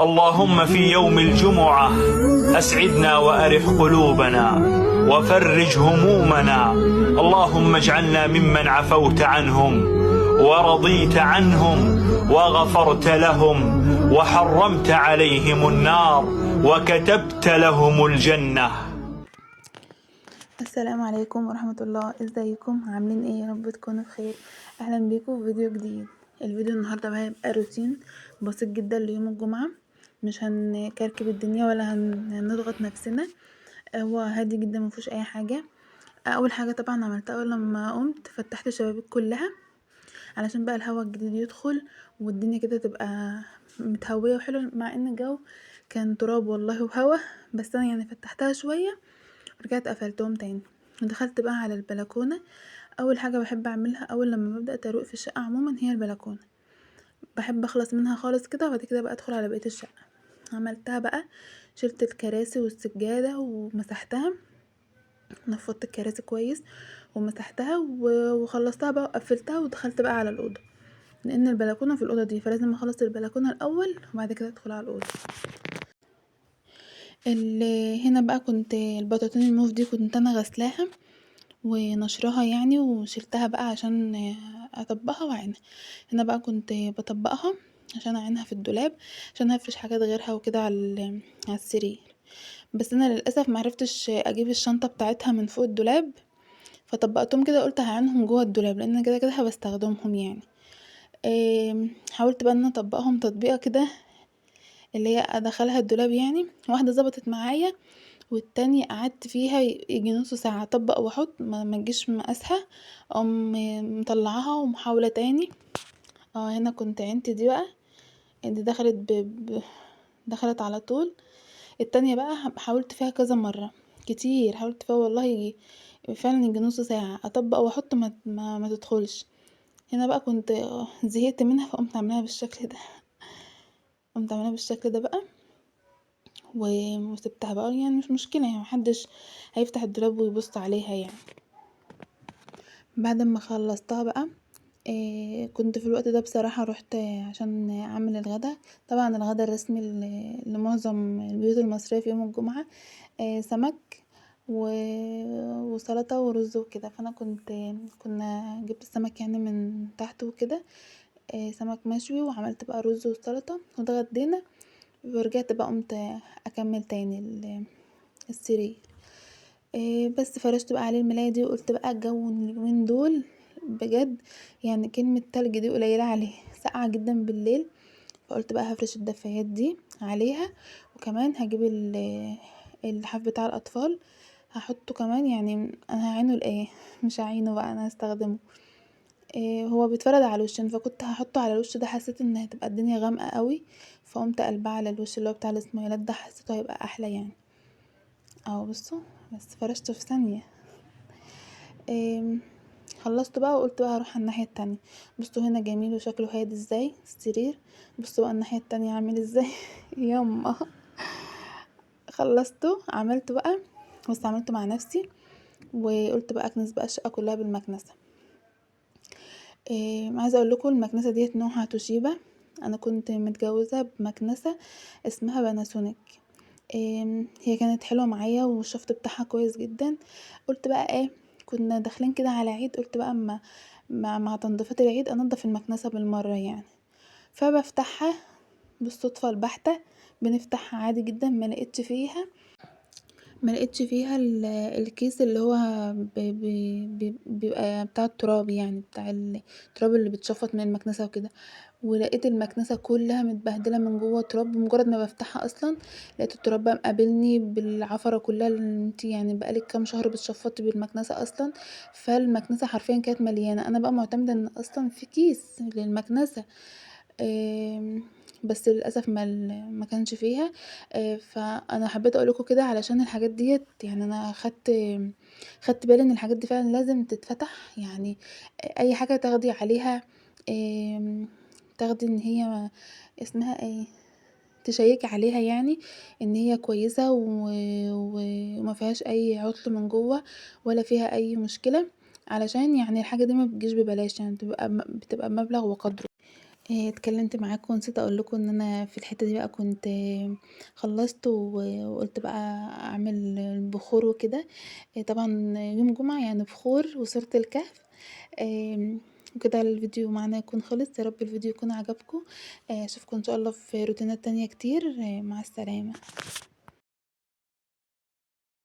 اللهم في يوم الجمعة أسعدنا وأرح قلوبنا وفرج همومنا. اللهم اجعلنا ممن عفوت عنهم ورضيت عنهم وغفرت لهم وحرمت عليهم النار وكتبت لهم الجنة. السلام عليكم ورحمة الله. ازيكم عاملين ايه؟ يا رب تكونوا بخير. اهلا بيكم في فيديو جديد. الفيديو النهارده بقى هيبقى روتين بسيط جدا ليوم الجمعة، مش هنكركب الدنيا ولا هنضغط نفسنا. هو هادي جدا، مفيهوش اي حاجة. اول حاجة طبعا عملتها اول لما قمت فتحت الشبابيك كلها علشان بقى الهواء الجديد يدخل والدنيا كده تبقى متهوية وحلوة، مع ان الجو كان تراب والله وهوا، بس انا يعني فتحتها شوية ورجعت قفلتهم تاني. ودخلت بقى على البلكونة. اول حاجة بحب اعملها اول لما ببدأ ترويق في الشقة عموما هي البلكونة، بحب اخلص منها خالص كده وبعد كده بقى ادخل على بقية الشقة. عملتها بقى، شلت الكراسي والسجادة ومسحتها، نفضت الكراسي كويس ومسحتها وخلصتها بقى وقفلتها ودخلت بقى على الأوضة، لان البلكونة في الأوضة دي فلازم اخلص البلكونة الاول وبعد كده ادخل على الأوضة. اللي هنا بقى كنت البطاطين الموف دي كنت انا غسلاها ونشرها يعني، وشلتها بقى عشان اطبقها واعينها. هنا بقى كنت بطبقها عشان اعينها في الدولاب، عشان هفرش حاجات غيرها وكده على السرير. بس انا للاسف معرفتش اجيب الشنطة بتاعتها من فوق الدولاب، فطبقتهم كده قلت هعينهم جوه الدولاب لان أنا كده كده هبستخدمهم يعني. حاولت بقى ان انا اطبقهم تطبيقة كده اللي هي ادخلها الدولاب يعني، واحدة ظبطت معايا والتانية قعدت فيها يجي نص ساعة اطبق واحط ما تجيش مقاسها، اقوم مطلعاها ومحاولة تاني. هنا كنت عينتي دي بقى، دي دخلت دخلت على طول. التانية بقى حاولت فيها كذا مرة كتير، حاولت فيها والله يجي فعلا يجي نص ساعة اطبق واحط ما تدخلش. هنا بقى كنت زهقت منها فقمت عاملاها بالشكل ده، قمت عاملاها بالشكل ده بقى وسبتها بقى، يعني مش مشكلة يعني محدش هيفتح الدولاب ويبص عليها يعني. بعد ما خلصتها بقى كنت في الوقت ده بصراحة رحت عشان اعمل الغدا. طبعا الغدا الرسمي لمعظم البيوت المصرية في يوم الجمعة سمك وسلطة ورز وكده. فانا كنا جبت السمك يعني من تحت وكده، سمك مشوي، وعملت بقى رز وسلطة واتغدينا ورجعت بقى قمت اكمل تاني السرير. بس فرشت بقى عليه الملاية دي وقلت بقى الجو اليومين دول بجد يعني كلمة تلج دي قليلة عليه، ساقعة جدا بالليل، فقلت بقى هفرش الدفايات دي عليها، وكمان هجيب اللحاف بتاع الاطفال هحطه كمان، يعني انا هعينه لايه مش هعينه بقى، انا هستخدمه. هو بيتفرد على الوشين فكنت هحطه على الوش ده، حسيت ان هتبقى الدنيا غامقة قوي فقمت قلبها على الوش اللي هو بتاع الاسمايلات ده، حسيته هيبقى احلى يعني. بصوا بس فرشته في ثانية. خلصت بقى وقلت بقى هروح على الناحية التانية. بصوا هنا جميل وشكله هادي ازاي السرير، بصوا بقى الناحية التانية عامل ازاي ياما. خلصته عملته بقى، بس عملته مع نفسي وقلت بقى اكنس بقى الشقة كلها بالمكنسة. عايزة اقول لكم المكنسة ديت نوعها توشيبا، انا كنت متجوزة بمكنسة اسمها باناسونيك. هي كانت حلوة معايا والشفط بتاعها كويس جدا. قلت بقى ايه، كنا داخلين كده على عيد، قلت بقى اما مع تنظيفات العيد انضف المكنسة بالمرة يعني. فبفتحها بالصدفة البحتة، بنفتحها عادي جدا ما لقيتش فيها الكيس اللي هو بيبقى بتاع التراب، يعني بتاع التراب اللي بتشفط من المكنسة وكده. ولقيت المكنسة كلها متبهدلة من جوه تراب، بمجرد ما بفتحها اصلا لقيت التراب بقى مقابلني بالعفرة كلها، اللي انتي يعني بقالك كام شهر بتشفطي بالمكنسة اصلا. فالمكنسة حرفيا كانت مليانة، انا بقى معتمدة ان اصلا في كيس للمكنسة، بس للاسف ما كانش فيها. فانا حبيت اقولكوا كده علشان الحاجات ديت، يعني انا خدت بالي ان الحاجات دي فعلا لازم تتفتح يعني. اي حاجه تاخدي عليها، تاخدي ان هي اسمها ايه، تشيكي عليها يعني ان هي كويسه وما فيهاش اي عطل من جوه ولا فيها اي مشكله، علشان يعني الحاجه دي ما بتجيش ببلاش، يعني بتبقى مبلغ وقدره. اتكلمت معاكم ونسيت اقول لكم ان انا في الحته دي بقى كنت خلصت وقلت بقى اعمل البخور وكده. طبعا يوم جمعه يعني بخور وسوره الكهف. وكده الفيديو معنا يكون خلص. يا رب الفيديو يكون عجبكم. اشوفكم ان شاء الله في روتينات تانية كتير. مع السلامه.